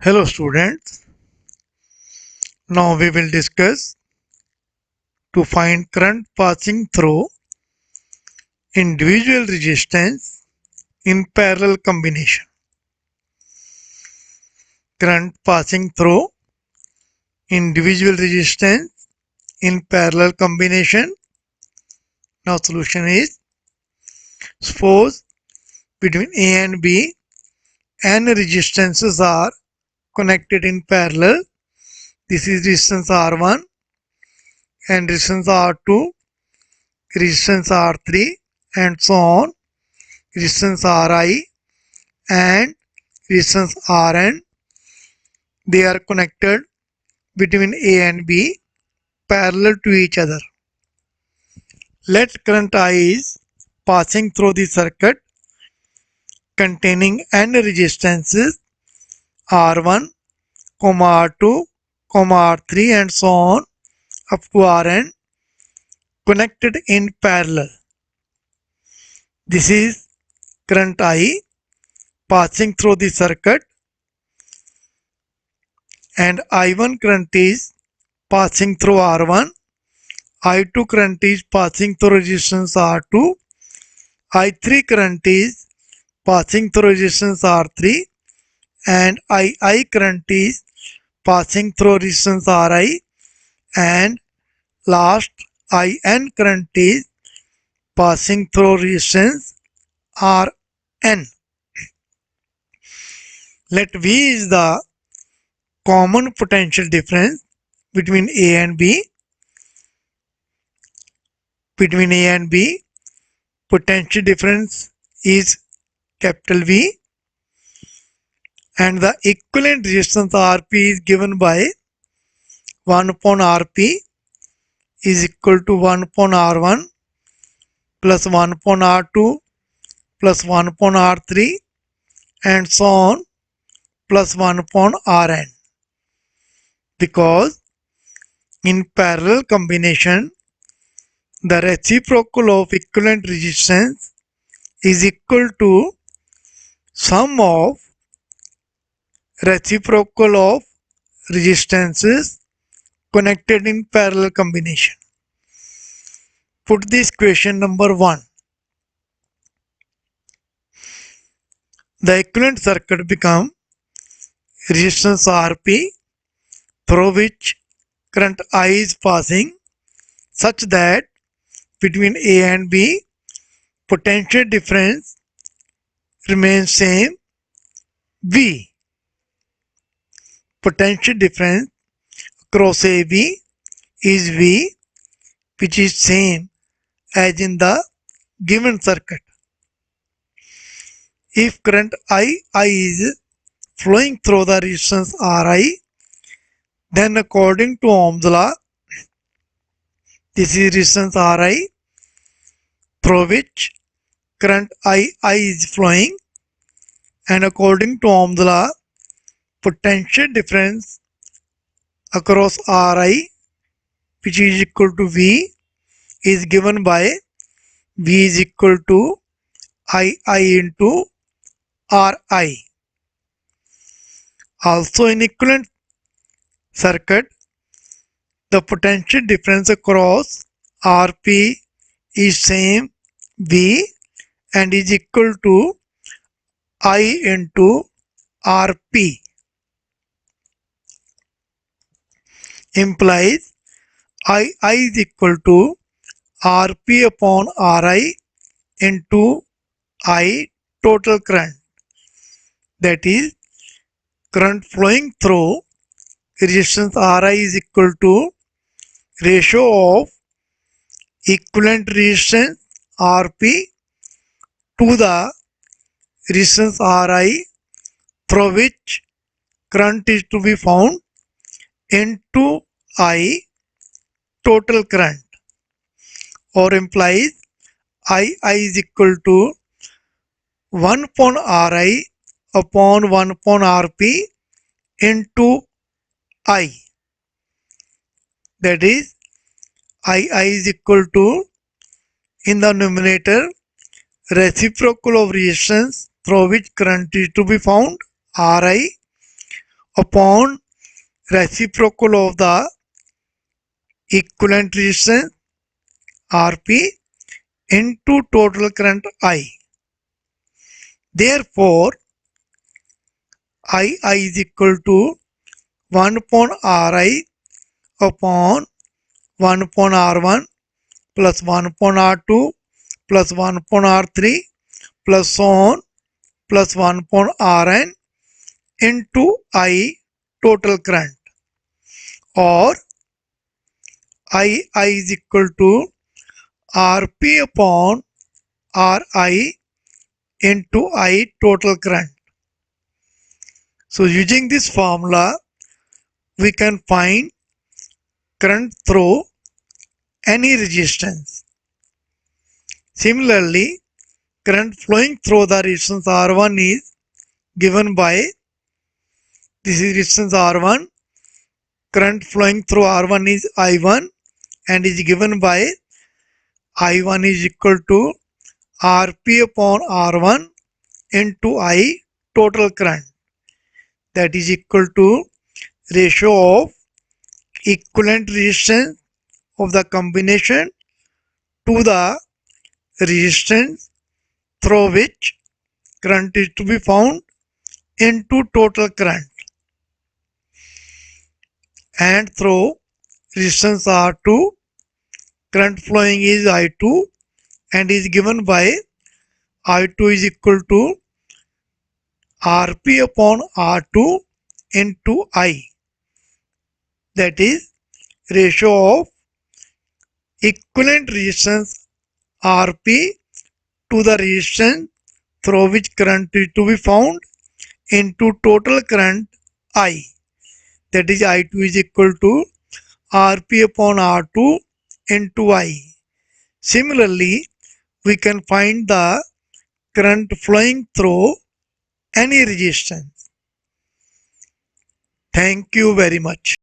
Hello students, now we will discuss to find current passing through individual resistance in parallel combination. Current passing through individual resistance in parallel combination. Now solution is, suppose between A and B n resistances are connected in parallel. This is resistance R1 and resistance R2, resistance R3 and so on, resistance Ri and resistance Rn. They are connected between A and B parallel to each other. Let current I is passing through the circuit containing n resistances R1, R2, R3 and so on up to Rn connected in parallel. This is current I passing through the circuit, and I1 current is passing through R1, I2 current is passing through resistance R2, I3 current is passing through resistance R3, and II current is passing through resistance Ri, and last IN current is passing through resistance Rn. Let V is the common potential difference between A and B. Between A and B, potential difference is capital V, and the equivalent resistance Rp is given by 1 upon Rp is equal to 1 upon R1 plus 1 upon R2 plus 1 upon R3 and so on plus 1 upon Rn. Because in parallel combination, the reciprocal of equivalent resistance is equal to sum of reciprocal of resistances connected in parallel combination. Put this question number 1. The equivalent circuit become resistance Rp through which current I is passing, such that between A and B potential difference remains same V. Potential difference across AB is V, which is same as in the given circuit. If current I is flowing through the resistance Ri, then according to Ohm's law, this is resistance Ri through which current I is flowing, and according to Ohm's law, potential difference across Ri, which is equal to V, is given by V is equal to II into Ri. Also in equivalent circuit, the potential difference across Rp is same V and is equal to I into Rp. Implies I is equal to Rp upon Ri into I total current. That is, current flowing through resistance Ri is equal to ratio of equivalent resistance Rp to the resistance Ri through which current is to be found into I total current, or implies I is equal to 1 upon Ri upon 1 upon Rp into I. That is, I is equal to, in the numerator, reciprocal of resistance through which current is to be found Ri upon reciprocal of the equivalent resistance Rp into total current I. Therefore, II is equal to 1 upon Ri upon 1 upon R1 plus 1 upon R2 plus 1 upon R3 plus so on plus 1 upon Rn into I total current, or I is equal to Rp upon Ri into I total current. So using this formula, we can find current through any resistance. Similarly, current flowing through the resistance R1 is given by, this is resistance R1, current flowing through R1 is I1 and is given by I1 is equal to Rp upon R1 into I total current, that is equal to ratio of equivalent resistance of the combination to the resistance through which current is to be found into total current, and through resistance R2 current flowing is I2 and is given by I2 is equal to Rp upon R2 into I, that is ratio of equivalent resistance Rp to the resistance through which current is to be found into total current I, that is I2 is equal to Rp upon R2 into I. Similarly, we can find the current flowing through any resistance. Thank you very much.